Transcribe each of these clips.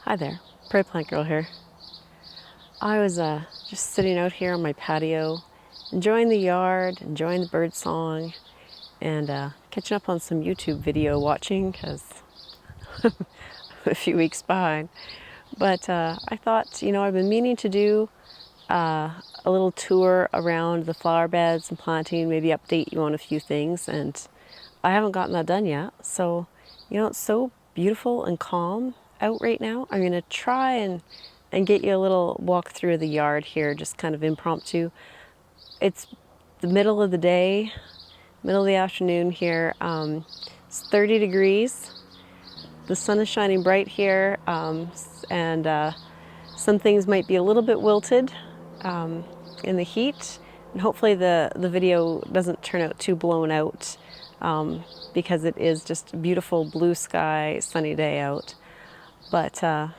Hi there, Prairie Plant Girl here. I was just sitting out here on my patio, enjoying the yard, enjoying the bird song, and catching up on some YouTube video watching because I'm a few weeks behind. But I thought, you know, I've been meaning to do a little tour around the flower beds and planting, maybe update you on a few things, and I haven't gotten that done yet. So, you know, it's so beautiful and calm out right now. I'm gonna try and get you a little walk through the yard here, just kind of impromptu. It's the middle of the day, middle of the afternoon here. It's 30 degrees. The sun is shining bright here, and some things might be a little bit wilted in the heat. And hopefully the video doesn't turn out too blown out because it is just a beautiful blue sky, sunny day out. But I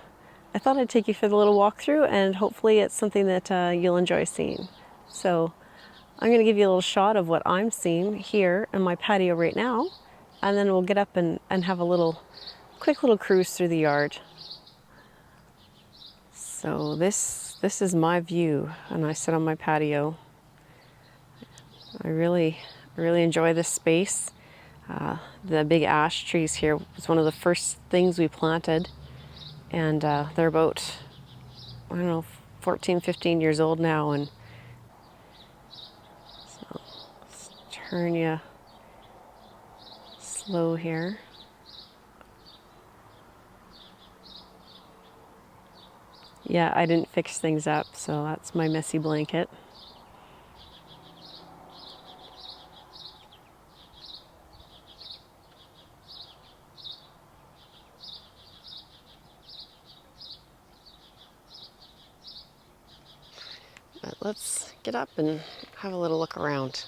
thought I'd take you for the little walkthrough, and hopefully it's something that you'll enjoy seeing. So I'm going to give you a little shot of what I'm seeing here in my patio right now, and then we'll get up and have a quick little cruise through the yard. So this is my view, and I sit on my patio. I really enjoy this space. The big ash trees here was one of the first things we planted. And they're about, I don't know, 14, 15 years old now. And so let's turn you slow here. Yeah, I didn't fix things up, so that's my messy blanket. But let's get up and have a little look around.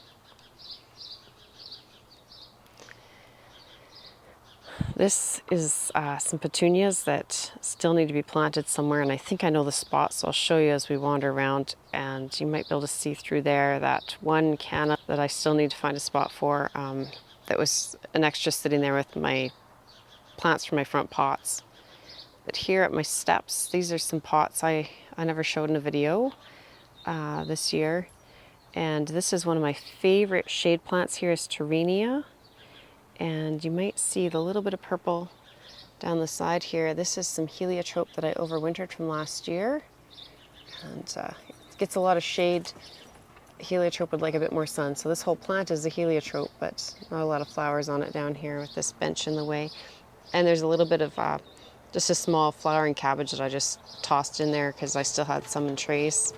This is some petunias that still need to be planted somewhere, and I think I know the spot, so I'll show you as we wander around, and you might be able to see through there that one canna that I still need to find a spot for. That was an extra sitting there with my plants from my front pots. But here at my steps, these are some pots I never showed in a video this year. And this is one of my favorite shade plants here is Torenia. And you might see the little bit of purple down the side here. This is some Heliotrope that I overwintered from last year. And it gets a lot of shade. Heliotrope would like a bit more sun. So this whole plant is a Heliotrope, but not a lot of flowers on it down here with this bench in the way. And there's a little bit of just a small flowering cabbage that I just tossed in there because I still had some in trays.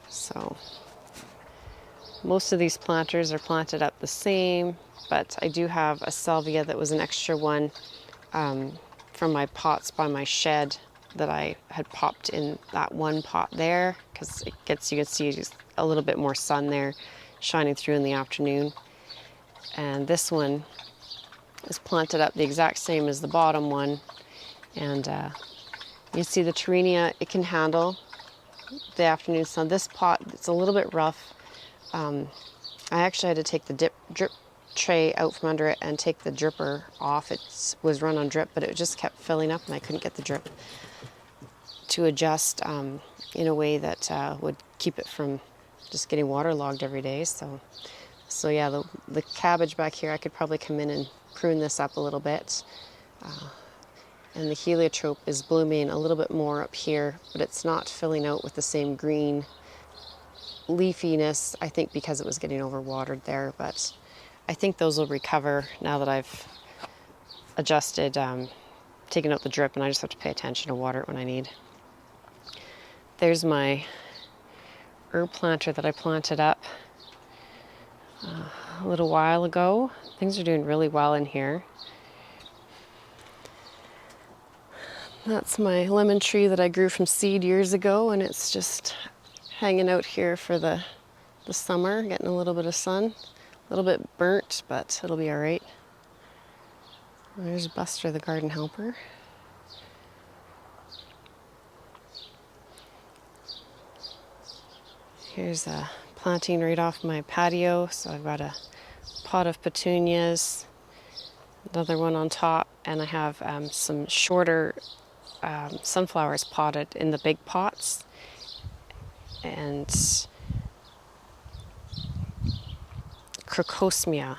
So most of these planters are planted up the same, but I do have a salvia that was an extra one from my pots by my shed that I had popped in that one pot there because it gets, you can see just a little bit more sun there shining through in the afternoon. And this one is planted up the exact same as the bottom one. And you see the Torenia, it can handle the afternoon sun. This pot, it's a little bit rough. I actually had to take the drip tray out from under it and take the dripper off. It was run on drip, but it just kept filling up and I couldn't get the drip to adjust in a way that would keep it from just getting waterlogged every day. So yeah, the cabbage back here, I could probably come in and prune this up a little bit. And the Heliotrope is blooming a little bit more up here, but it's not filling out with the same green leafiness, I think because it was getting overwatered there. But I think those will recover now that I've adjusted, taken out the drip, and I just have to pay attention to water it when I need. There's my herb planter that I planted up a little while ago. Things are doing really well in here. That's my lemon tree that I grew from seed years ago, and it's just hanging out here for the summer, getting a little bit of sun. A little bit burnt, but it'll be all right. There's Buster, the garden helper. Here's a planting right off my patio. So I've got a pot of petunias, another one on top, and I have some shorter sunflowers potted in the big pots, and crocosmia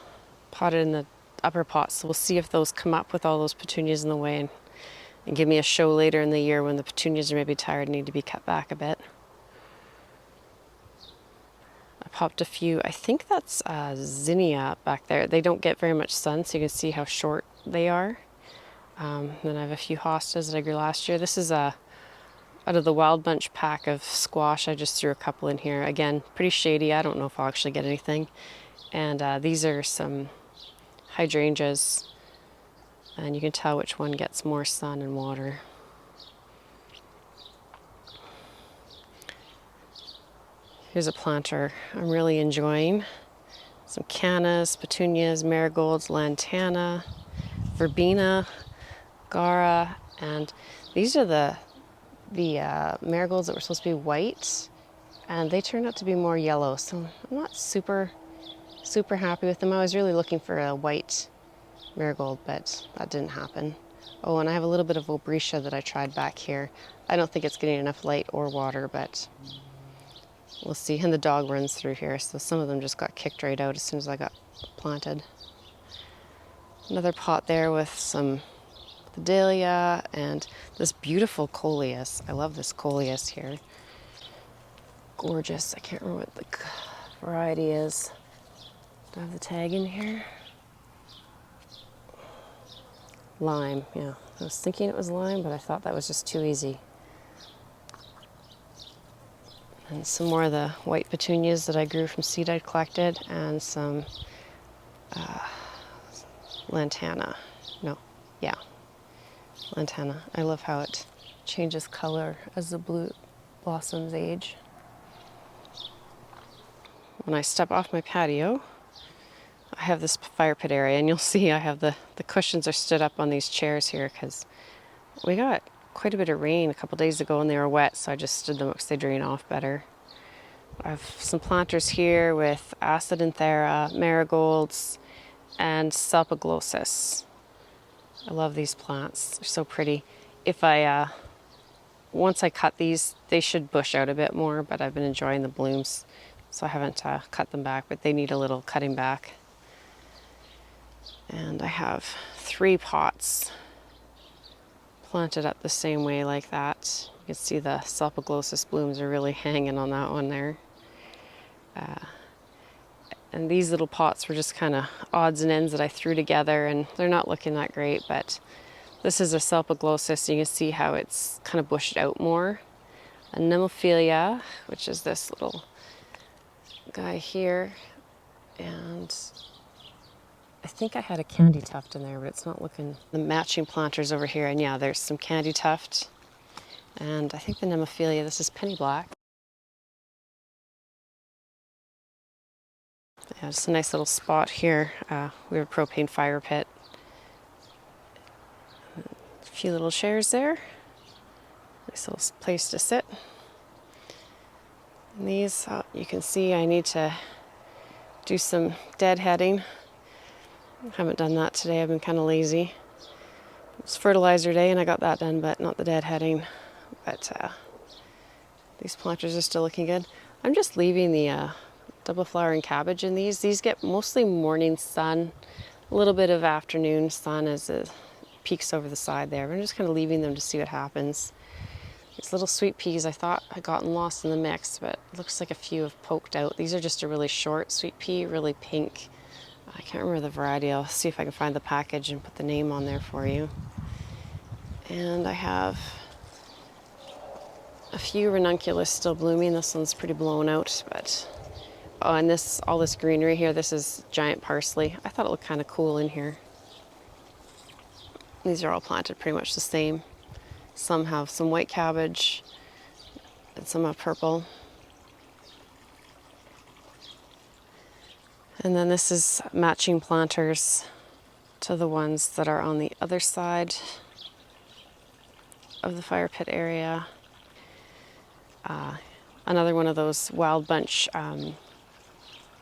potted in the upper pots. So we'll see if those come up with all those petunias in the way, and give me a show later in the year when the petunias are maybe tired and need to be cut back a bit. I popped a few, I think that's zinnia back there. They don't get very much sun, so you can see how short they are. Then I have a few hostas that I grew last year. This is out of the Wild Bunch pack of squash. I just threw a couple in here. Again, pretty shady. I don't know if I'll actually get anything. And these are some hydrangeas, and you can tell which one gets more sun and water. Here's a planter I'm really enjoying. Some cannas, petunias, marigolds, lantana, verbena, gara, and these are the marigolds that were supposed to be white, and they turned out to be more yellow, so I'm not super happy with them. I was really looking for a white marigold, but that didn't happen. Oh, and I have a little bit of Obretia that I tried back here. I don't think it's getting enough light or water, but we'll see. And the dog runs through here, so some of them just got kicked right out as soon as I got planted. Another pot there with some dahlia and this beautiful coleus. I love this coleus here. Gorgeous. I can't remember what the variety is. Do I have the tag in here? Lime, yeah. I was thinking it was lime, but I thought that was just too easy. And some more of the white petunias that I grew from seed I'd collected, and some lantana. No, yeah, lantana. I love how it changes color as the blue blossoms age. When I step off my patio, I have this fire pit area, and you'll see I have the cushions are stood up on these chairs here because we got quite a bit of rain a couple days ago and they were wet, so I just stood them up because they drain off better. I have some planters here with Acidanthera, marigolds, and Salpiglosis. I love these plants. They're so pretty. If once I cut these, they should bush out a bit more, but I've been enjoying the blooms, so I haven't cut them back, but they need a little cutting back. And I have 3 pots planted up the same way like that. You can see the Salpiglosis blooms are really hanging on that one there. And these little pots were just kind of odds and ends that I threw together, and they're not looking that great, but this is a Salpiglosis. You can see how it's kind of bushed out more. A Nemophilia, which is this little guy here, and I think I had a candy tuft in there, but it's not looking. The matching planters over here, and yeah, there's some candy tuft, and I think the Nemophilia, this is penny black. Yeah, just a nice little spot here. We have a propane fire pit. A few little chairs there. Nice little place to sit. And these, you can see I need to do some deadheading. I haven't done that today. I've been kind of lazy. It's fertilizer day and I got that done, but not the deadheading. But these planters are still looking good. I'm just leaving the double flowering cabbage in these. These get mostly morning sun, a little bit of afternoon sun as it peeks over the side there. I'm just kind of leaving them to see what happens. These little sweet peas, I thought had gotten lost in the mix, but it looks like a few have poked out. These are just a really short sweet pea, really pink. I can't remember the variety. I'll see if I can find the package and put the name on there for you. And I have a few ranunculus still blooming. This one's pretty blown out, but oh, and all this greenery here, this is giant parsley. I thought it looked kind of cool in here. These are all planted pretty much the same. Some have some white cabbage and some have purple. And then this is matching planters to the ones that are on the other side of the fire pit area. Another one of those wild bunch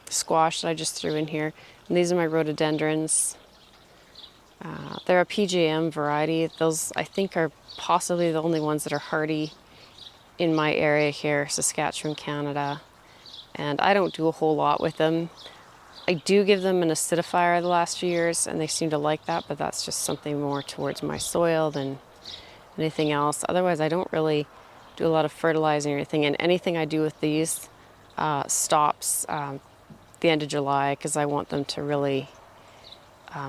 squash that I just threw in here. And these are my rhododendrons. They're a PJM variety. Those, I think, are possibly the only ones that are hardy in my area here, Saskatchewan, Canada. And I don't do a whole lot with them. I do give them an acidifier the last few years, and they seem to like that, but that's just something more towards my soil than anything else. Otherwise, I don't really do a lot of fertilizing or anything, and anything I do with these stops the end of July, because I want them to really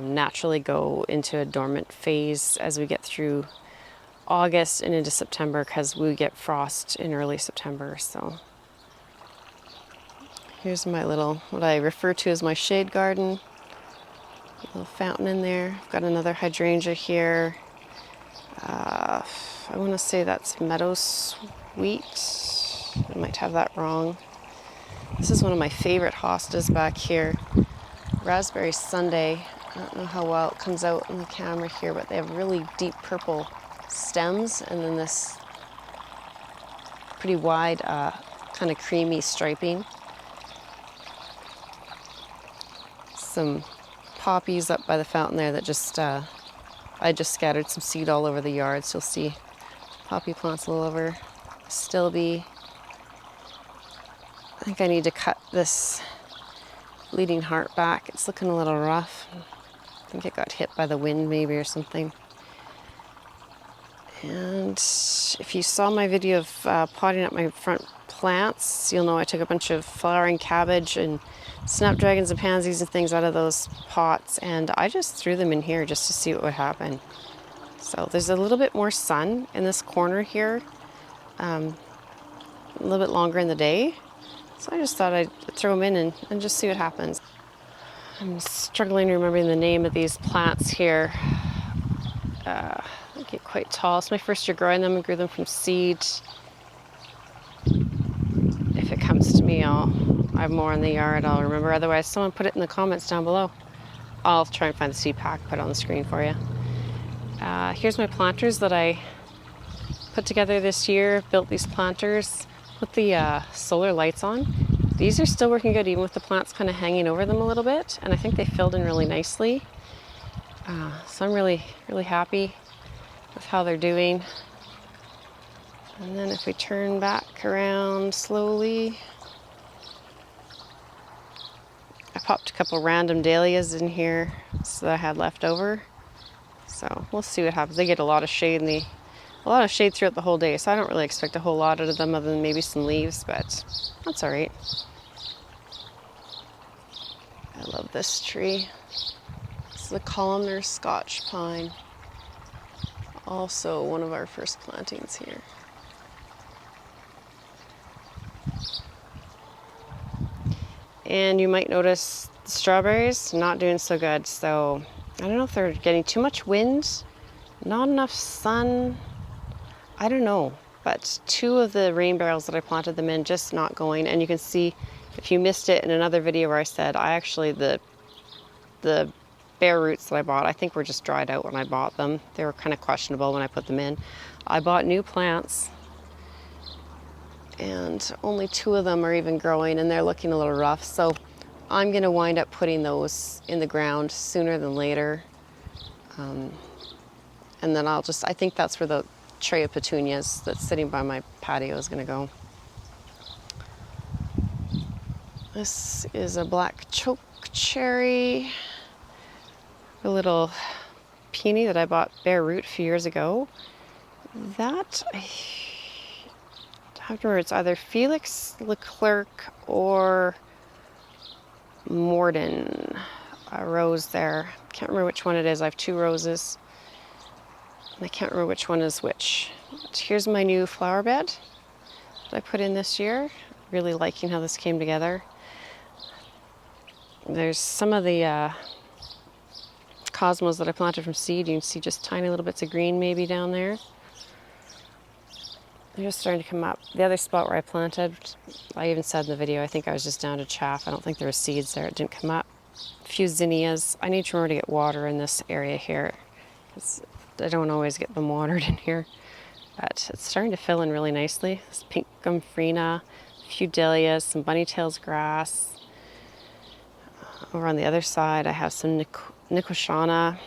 naturally go into a dormant phase as we get through August and into September, because we get frost in early September. So here's my little, what I refer to as my shade garden. A little fountain in there. I've got another hydrangea here. I want to say that's meadow sweet. I might have that wrong. This is one of my favorite hostas back here. Raspberry Sunday. I don't know how well it comes out in the camera here, but they have really deep purple stems, and then this pretty wide, kind of creamy striping. Some poppies up by the fountain there that just, I just scattered some seed all over the yard, so you'll see poppy plants all over. Stilby. I think I need to cut this bleeding heart back. It's looking a little rough. I think it got hit by the wind maybe or something. And if you saw my video of potting up my front plants, you'll know I took a bunch of flowering cabbage and snapdragons and pansies and things out of those pots, and I just threw them in here just to see what would happen. So there's a little bit more sun in this corner here, a little bit longer in the day. So I just thought I'd throw them in and just see what happens. I'm struggling remembering the name of these plants here. They get quite tall. It's my first year growing them. I grew them from seed. If it comes to me, I have more in the yard, I'll remember. Otherwise, someone put it in the comments down below. I'll try and find the seed pack, put it on the screen for you. Here's my planters that I put together this year. Built these planters with the solar lights on. These are still working good, even with the plants kind of hanging over them a little bit, and I think they filled in really nicely. So I'm really, really happy with how they're doing. And then if we turn back around slowly, I popped a couple random dahlias in here that I had left over. So we'll see what happens. They get a lot of shade throughout the whole day, so I don't really expect a whole lot out of them other than maybe some leaves, but that's all right. I love this tree. This is the Columnar Scotch pine. Also one of our first plantings here. And you might notice the strawberries not doing so good. So I don't know if they're getting too much wind, not enough sun. I don't know, but two of the Rainbarrels that I planted them in just not going. And you can see, if you missed it in another video where I said, the bare roots that I bought, I think were just dried out when I bought them. They were kind of questionable when I put them in. I bought new plants, and only two of them are even growing, and they're looking a little rough. So I'm gonna wind up putting those in the ground sooner than later. And then I think that's where the tray of petunias that's sitting by my patio is gonna go. This is a black choke cherry, a little peony that I bought bare root a few years ago. That, I have to remember, it's either Felix, Leclerc, or Morden. A rose there. Can't remember which one it is. I have two roses. And I can't remember which one is which. But here's my new flower bed that I put in this year. Really liking how this came together. There's some of the cosmos that I planted from seed. You can see just tiny little bits of green maybe down there. They're just starting to come up. The other spot where I planted, I even said in the video, I think I was just down to chaff. I don't think there were seeds there. It didn't come up. A few zinnias. I need to remember to get water in this area here. I don't always get them watered in here. But it's starting to fill in really nicely. This pink gomphrena, a few dahlias, some bunnytails grass. Over on the other side, I have some Nicotiana,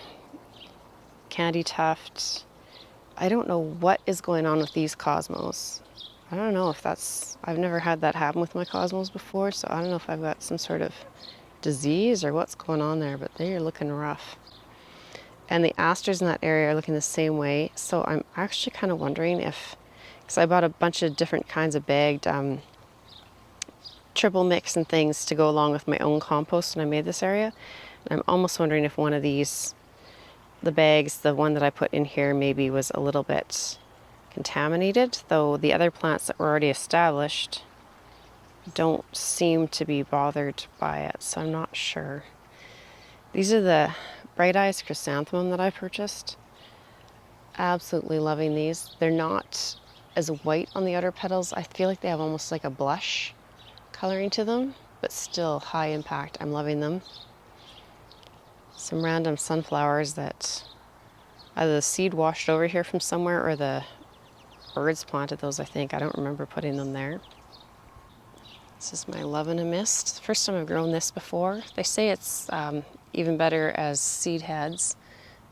candy tuft. I don't know what is going on with these cosmos. I don't know if that's, I've never had that happen with my cosmos before, so I don't know if I've got some sort of disease or what's going on there, but they are looking rough. And the asters in that area are looking the same way, so I'm actually kind of wondering if, because I bought a bunch of different kinds of bagged triple mix and things to go along with my own compost when I made this area. And I'm almost wondering if one of these, the bags, the one that I put in here, maybe was a little bit contaminated, though the other plants that were already established don't seem to be bothered by it, so I'm not sure. These are the Bright Eyes Chrysanthemum that I purchased. Absolutely loving these. They're not as white on the outer petals. I feel like they have almost like a blush coloring to them, but still high impact. I'm loving them. Some random sunflowers that either the seed washed over here from somewhere or the birds planted those, I think. I don't remember putting them there. This is my Love in a Mist. First time I've grown this before. They say it's even better as seed heads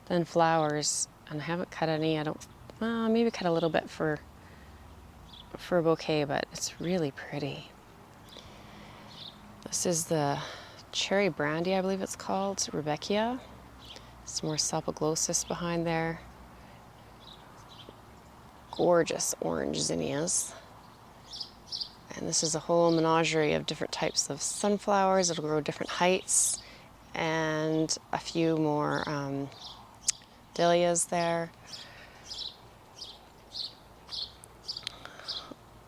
than flowers, and I haven't cut any. I don't, maybe cut a little bit for a bouquet, but it's really pretty. This is the Cherry Brandy, I believe it's called, Rudbeckia. Some more Salpiglosis behind there. Gorgeous orange zinnias. And this is a whole menagerie of different types of sunflowers that'll grow different heights, and a few more dahlias there.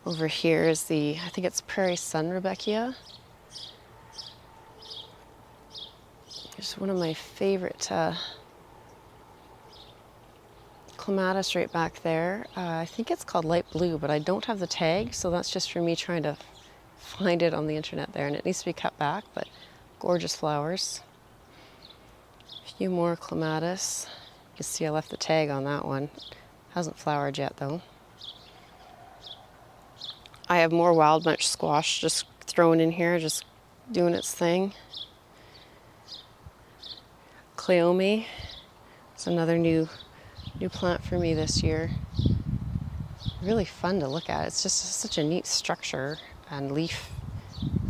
Over here is the, I think it's Prairie Sun Rudbeckia. Here's one of my favorite clematis right back there. I think it's called Light Blue, but I don't have the tag, so that's just for me trying to find it on the internet there, and it needs to be cut back, but gorgeous flowers. A few more clematis. You can see I left the tag on that one. Hasn't flowered yet though. I have more wild bunch squash just thrown in here, just doing its thing. Cleome. It's another new plant for me this year. Really fun to look at. It's just such a neat structure and leaf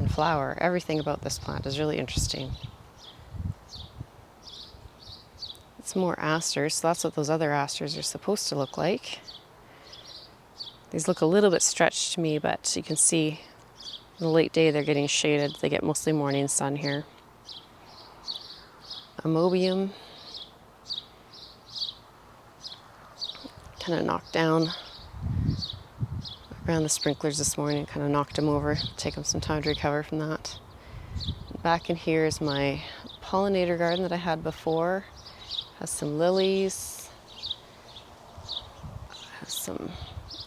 and flower. Everything about this plant is really interesting. It's more asters, so that's what those other asters are supposed to look like. These look a little bit stretched to me, but you can see in the late day they're getting shaded. They get mostly morning sun here. Amobium. Kind of knocked down around the sprinklers this morning, kind of knocked them over, take them some time to recover from that. Back in here is my pollinator garden that I had before. Has some lilies, has some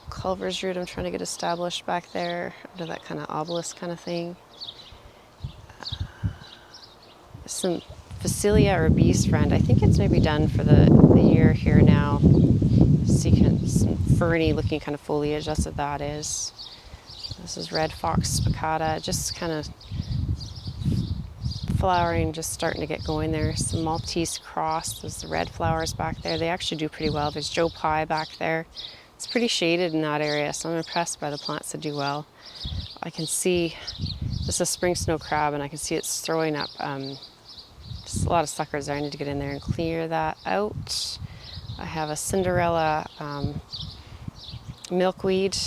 Culver's root I'm trying to get established back there, under that kind of obelisk kind of thing. Some Phacelia or Beast Friend. I think it's maybe done for the year here now. So you can, some ferny looking kind of foliage, that's what that is. This is Red Fox Spicata, just kind of flowering, just starting to get going there. Some Maltese Cross, there's the red flowers back there. They actually do pretty well. There's Joe Pye back there. It's pretty shaded in that area, so I'm impressed by the plants that do well. I can see, this is a spring snow crab, and I can see it's throwing up just a lot of suckers there. I need to get in there and clear that out. I have a Cinderella milkweed.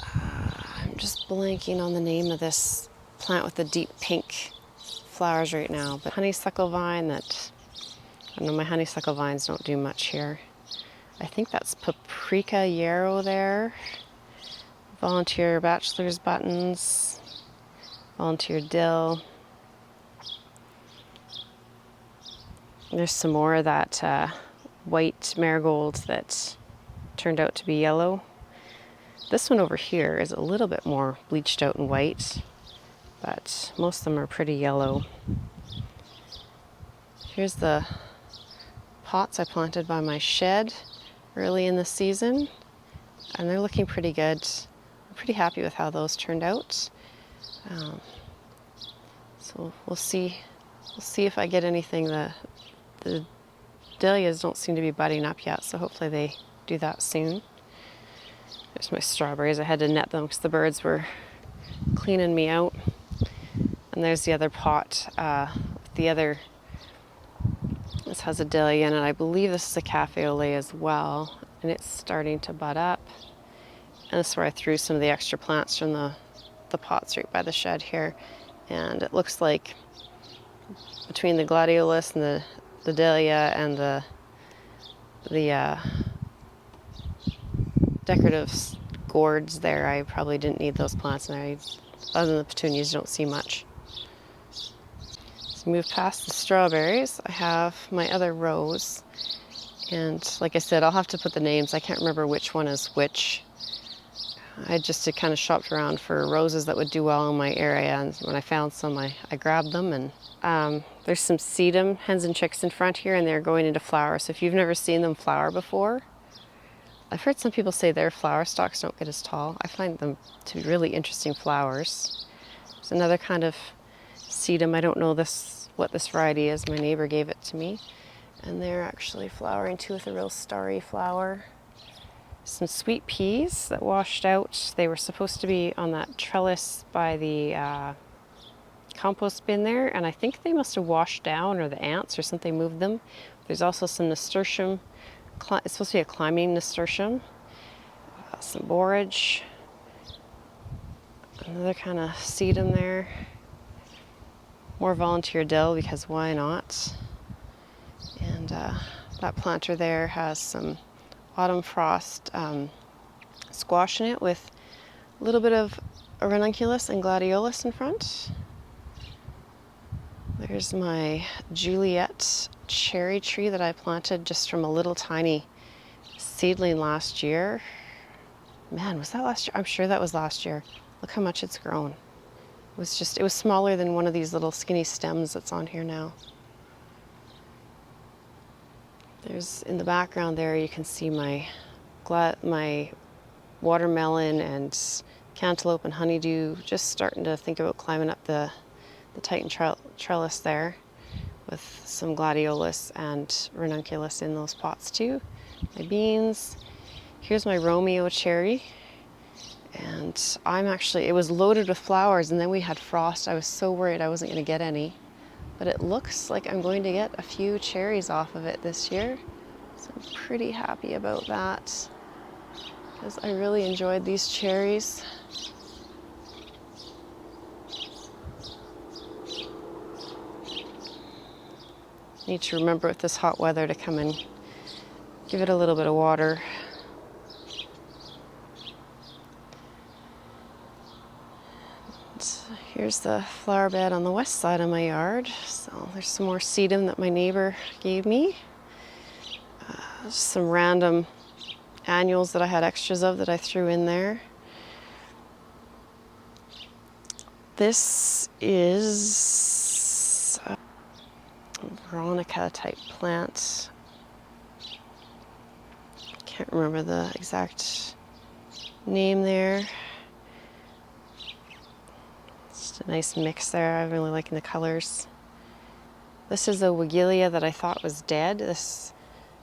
I'm just blanking on the name of this plant with the deep pink flowers right now, but honeysuckle vine that, I don't know, my honeysuckle vines don't do much here. I think that's Paprika Yarrow there. Volunteer Bachelor's Buttons. Volunteer Dill. There's some more of that white marigold that turned out to be yellow. This one over here is a little bit more bleached out and white, but most of them are pretty yellow. Here's the pots I planted by my shed early in the season, and they're looking pretty good. I'm pretty happy with how those turned out. So we'll see if I get anything the dahlias don't seem to be budding up yet, so hopefully they do that soon. There's my strawberries. I had to net them because the birds were cleaning me out. And there's the other pot. This has a dahlia in it. I believe this is a cafe au lait as well, and it's starting to bud up. And this is where I threw some of the extra plants from the pots right by the shed here. And it looks like between the gladiolus and the dahlia and the decorative gourds there, I probably didn't need those plants in there. Other than the petunias, you don't see much. So move past the strawberries. I have my other rose. And like I said, I'll have to put the names. I can't remember which one is which. I just kind of shopped around for roses that would do well in my area, and when I found some, I grabbed them. And there's some sedum hens and chicks in front here, and they're going into flower. So if you've never seen them flower before, I've heard some people say their flower stalks don't get as tall. I find them to be really interesting flowers. There's another kind of sedum. I don't know what this variety is. My neighbor gave it to me, and they're actually flowering too with a real starry flower. Some sweet peas that washed out. They were supposed to be on that trellis by the compost bin there, and I think they must have washed down, or the ants or something moved them. There's also some nasturtium. It's supposed to be a climbing nasturtium. Some borage. Another kind of sedum there. More volunteer dill, because why not? And that planter there has some autumn frost squash in it with a little bit of ranunculus and gladiolus in front. There's my Juliet cherry tree that I planted just from a little tiny seedling last year. Man, was that last year? I'm sure that was last year. Look how much it's grown. It was smaller than one of these little skinny stems that's on here now. There's, in the background there, you can see my watermelon and cantaloupe and honeydew, just starting to think about climbing up the Titan trellis there, with some gladiolus and ranunculus in those pots too. My beans. Here's my Romeo cherry. And it was loaded with flowers, and then we had frost. I was so worried I wasn't going to get any. But it looks like I'm going to get a few cherries off of it this year. So I'm pretty happy about that, because I really enjoyed these cherries. Need to remember with this hot weather to come and give it a little bit of water. Here's the flower bed on the west side of my yard. So there's some more sedum that my neighbor gave me. Some random annuals that I had extras of that I threw in there. This is a Veronica type plant. Can't remember the exact name there. Just a nice mix there. I'm really liking the colors. This is a Weigela that I thought was dead. This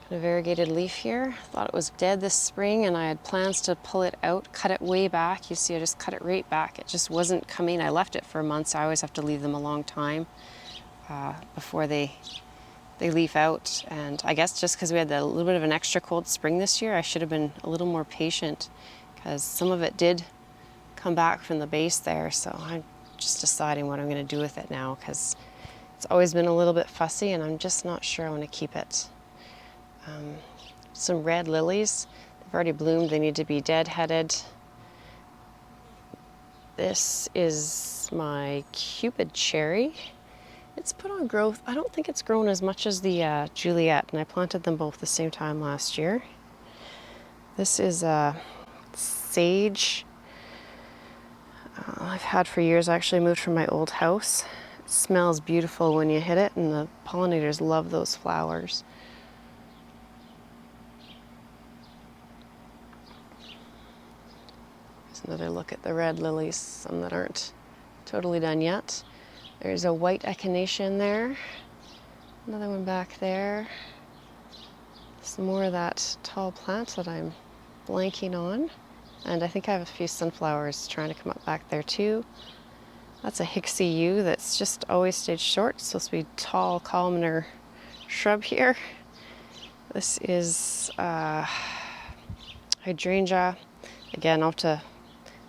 kind of variegated leaf here. I thought it was dead this spring, and I had plans to pull it out, cut it way back. You see, I just cut it right back. It just wasn't coming. I left it for a month, so I always have to leave them a long time before they leaf out. And I guess just because we had a little bit of an extra cold spring this year, I should have been a little more patient, because some of it did come back from the base there. So I'm just deciding what I'm going to do with it now, because it's always been a little bit fussy, and I'm just not sure I want to keep it. Some red lilies. They've already bloomed. They need to be deadheaded. This is my Cupid cherry. It's put on growth. I don't think it's grown as much as the Juliet, and I planted them both the same time last year. This is sage. I've had for years. I actually moved from my old house. It smells beautiful when you hit it, and the pollinators love those flowers. Another look at the red lilies, some that aren't totally done yet. There's a white echinacea in there. Another one back there. some more of that tall plant that I'm blanking on. And I think I have a few sunflowers trying to come up back there too. That's a Hicksy yew that's just always stayed short. It's supposed to be tall columnar shrub here. This is Hydrangea. Again, I'll have to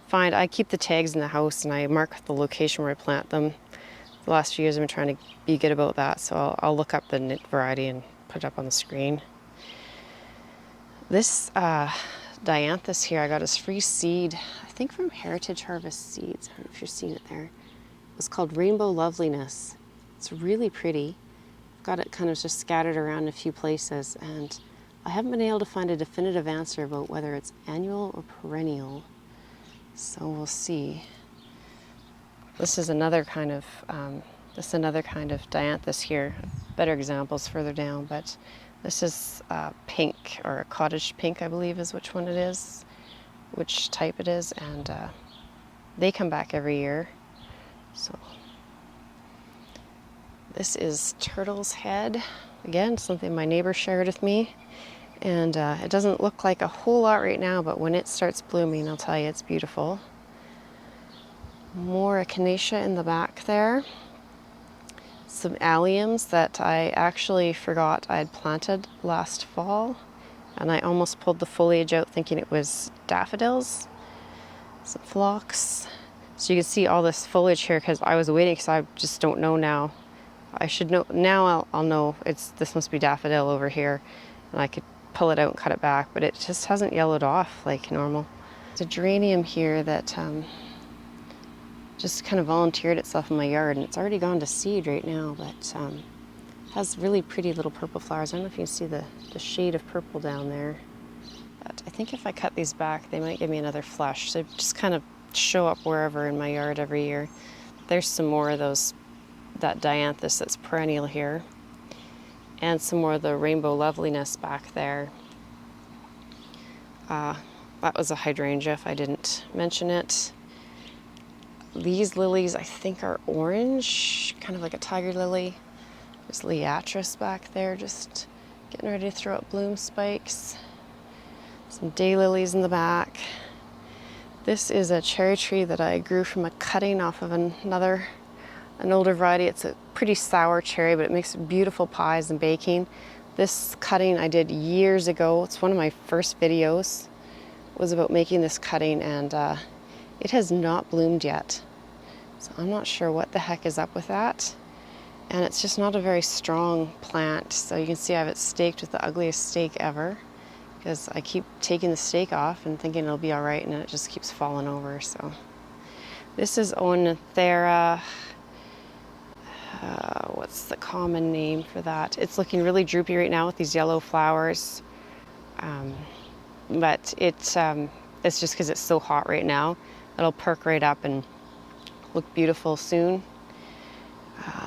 find, I keep the tags in the house and I mark the location where I plant them. The last few years I've been trying to be good about that, so I'll look up the knit variety and put it up on the screen. This dianthus here, I got as free seed, I think from Heritage Harvest Seeds. I don't know if you're seeing it there. It's called Rainbow Loveliness. It's really pretty. I've got it kind of just scattered around a few places, and I haven't been able to find a definitive answer about whether it's annual or perennial. So we'll see. This is another kind of dianthus here. Better examples further down, but this is pink, or a cottage pink, I believe is which one it is, which type it is, and they come back every year. So this is Turtle's Head. Again, something my neighbor shared with me, and it doesn't look like a whole lot right now, but when it starts blooming, I'll tell you, it's beautiful. More echinacea in the back there. Some alliums that I actually forgot I had planted last fall, and I almost pulled the foliage out thinking it was daffodils. Some phlox. So you can see all this foliage here because I was waiting, because I just don't know now. I should know now. I'll know this must be daffodil over here, and I could pull it out and cut it back, but it just hasn't yellowed off like normal. There's a geranium here that just kind of volunteered itself in my yard, and it's already gone to seed right now, but has really pretty little purple flowers. I don't know if you can see the shade of purple down there, but I think if I cut these back, they might give me another flush. So just kind of show up wherever in my yard every year. There's some more of that dianthus that's perennial here, and some more of the Rainbow Loveliness back there. That was a hydrangea if I didn't mention it. These lilies I think are orange, kind of like a tiger lily. There's Liatris back there just getting ready to throw up bloom spikes. Some daylilies in the back. This is a cherry tree that I grew from a cutting off of an older variety. It's a pretty sour cherry, but it makes beautiful pies and baking. This cutting I did years ago. It's one of my first videos. It was about making this cutting, and it has not bloomed yet. So I'm not sure what the heck is up with that. And it's just not a very strong plant. So you can see I have it staked with the ugliest stake ever, because I keep taking the stake off and thinking it'll be all right, and then it just keeps falling over. So this is Oenothera. What's the common name for that? It's looking really droopy right now with these yellow flowers. But it's just because it's so hot right now. It'll perk right up and look beautiful soon.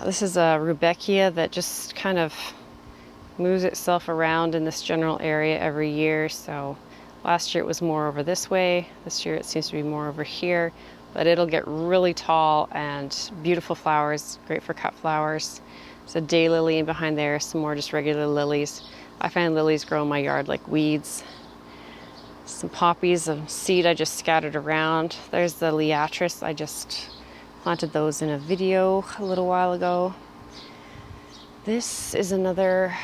This is a Rudbeckia that just kind of moves itself around in this general area every year. So last year it was more over this way. This year it seems to be more over here, but it'll get really tall and beautiful flowers, great for cut flowers. There's a daylily in behind there, some more just regular lilies. I find lilies grow in my yard like weeds. Some poppies of seed I just scattered around. There's the Liatris. I just planted those in a video a little while ago. This is another,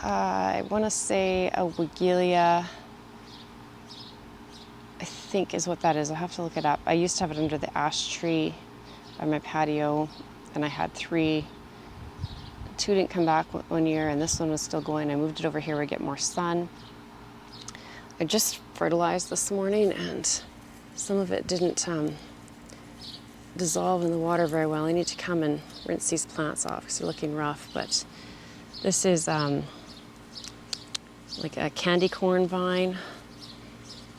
I want to say a Weigela, I think is what that is. I'll have to look it up. I used to have it under the ash tree by my patio, and I had 3. 2 didn't come back one year, and this one was still going. I moved it over here where I get more sun. I just fertilized this morning, and some of it didn't dissolve in the water very well. I need to come and rinse these plants off because they're looking rough. But this is like a candy corn vine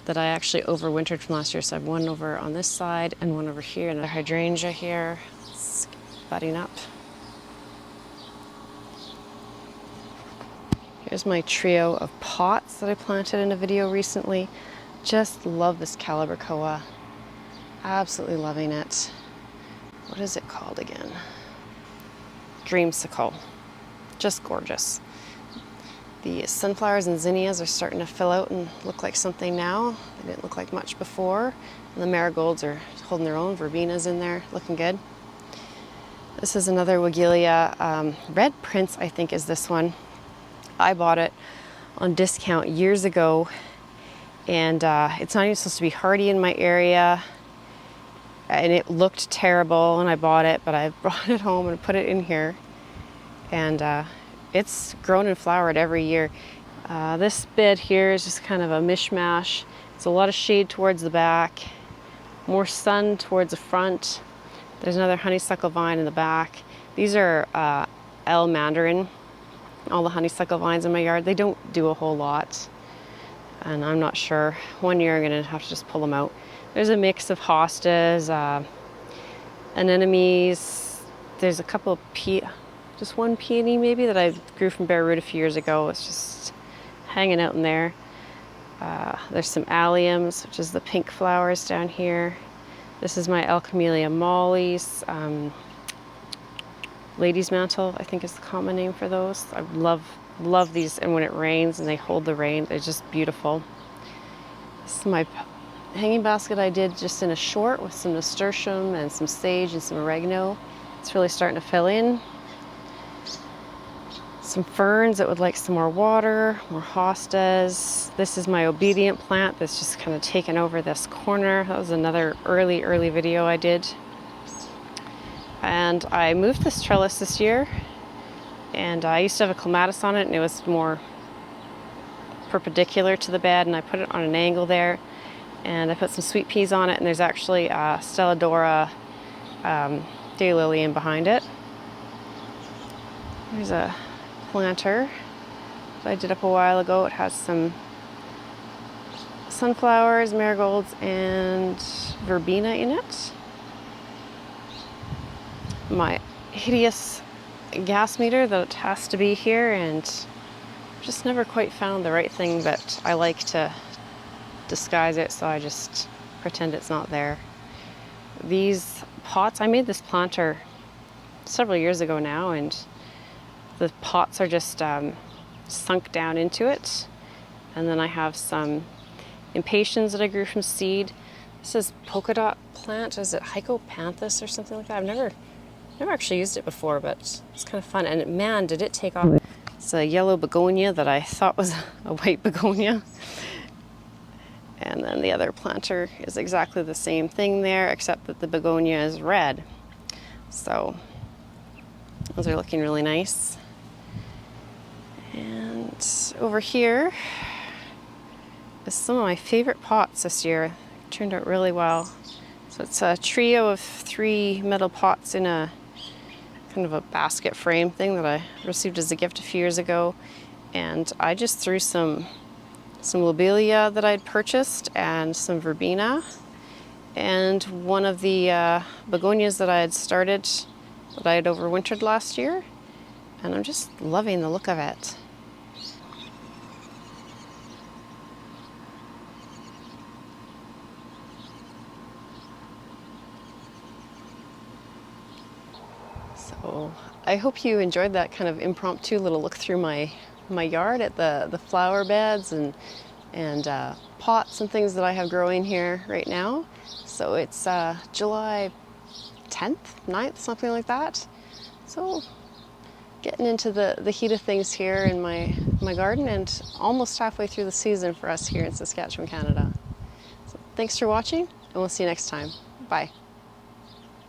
that I actually overwintered from last year. So I have one over on this side and one over here, and another hydrangea here. It's budding up. Here's my trio of pots that I planted in a video recently. Just love this Calabricoa. Absolutely loving it. What is it called again? Dreamsicle. Just gorgeous. The sunflowers and zinnias are starting to fill out and look like something now. They didn't look like much before. And the marigolds are holding their own. Verbena's in there, looking good. This is another Weigela Red Prince, I think is this one. I bought it on discount years ago, and it's not even supposed to be hardy in my area. And it looked terrible when I bought it, but I brought it home and put it in here. And it's grown and flowered every year. This bed here is just kind of a mishmash. It's a lot of shade towards the back, more sun towards the front. There's another honeysuckle vine in the back. These are L mandarin, all the honeysuckle vines in my yard. They don't do a whole lot, and I'm not sure. One year I'm gonna have to just pull them out. There's a mix of hostas, anemones. There's a couple of just one peony maybe that I grew from bare root a few years ago. It's just hanging out in there. There's some alliums, which is the pink flowers down here. This is my Camellia mollis. Lady's mantle, I think is the common name for those. I love these, and when it rains and they hold the rain, they're just beautiful. This is my hanging basket I did just in a short with some nasturtium and some sage and some oregano. It's really starting to fill in. Some ferns that would like some more water, more hostas. This is my obedient plant that's just kind of taken over this corner. That was another early video I did. And I moved this trellis this year, and I used to have a clematis on it, and it was more perpendicular to the bed, and I put it on an angle there, and I put some sweet peas on it, and there's actually a Stelladora daylilium behind it. There's a planter that I did up a while ago. It has some sunflowers, marigolds, and verbena in it. My hideous gas meter that has to be here, and just never quite found the right thing, but I like to disguise it, so I just pretend it's not there. These pots, I made this planter several years ago now, and the pots are just sunk down into it. And then I have some impatiens that I grew from seed. This is polka dot plant. Is it Hycopanthus or something like that? I've never actually used it before, but it's kind of fun. And man, did it take off. It's a yellow begonia that I thought was a white begonia. And then the other planter is exactly the same thing there, except that the begonia is red. So those are looking really nice. And over here is some of my favorite pots this year. It turned out really well. So it's a trio of 3 metal pots in a kind of a basket frame thing that I received as a gift a few years ago. And I just threw some lobelia that I'd purchased and some verbena and one of the begonias that I had started that I had overwintered last year. And I'm just loving the look of it. So I hope you enjoyed that kind of impromptu little look through my yard at the flower beds and pots and things that I have growing here right now. So it's July 10th, 9th, something like that. So getting into the heat of things here in my garden, and almost halfway through the season for us here in Saskatchewan, Canada. So thanks for watching, and we'll see you next time. Bye.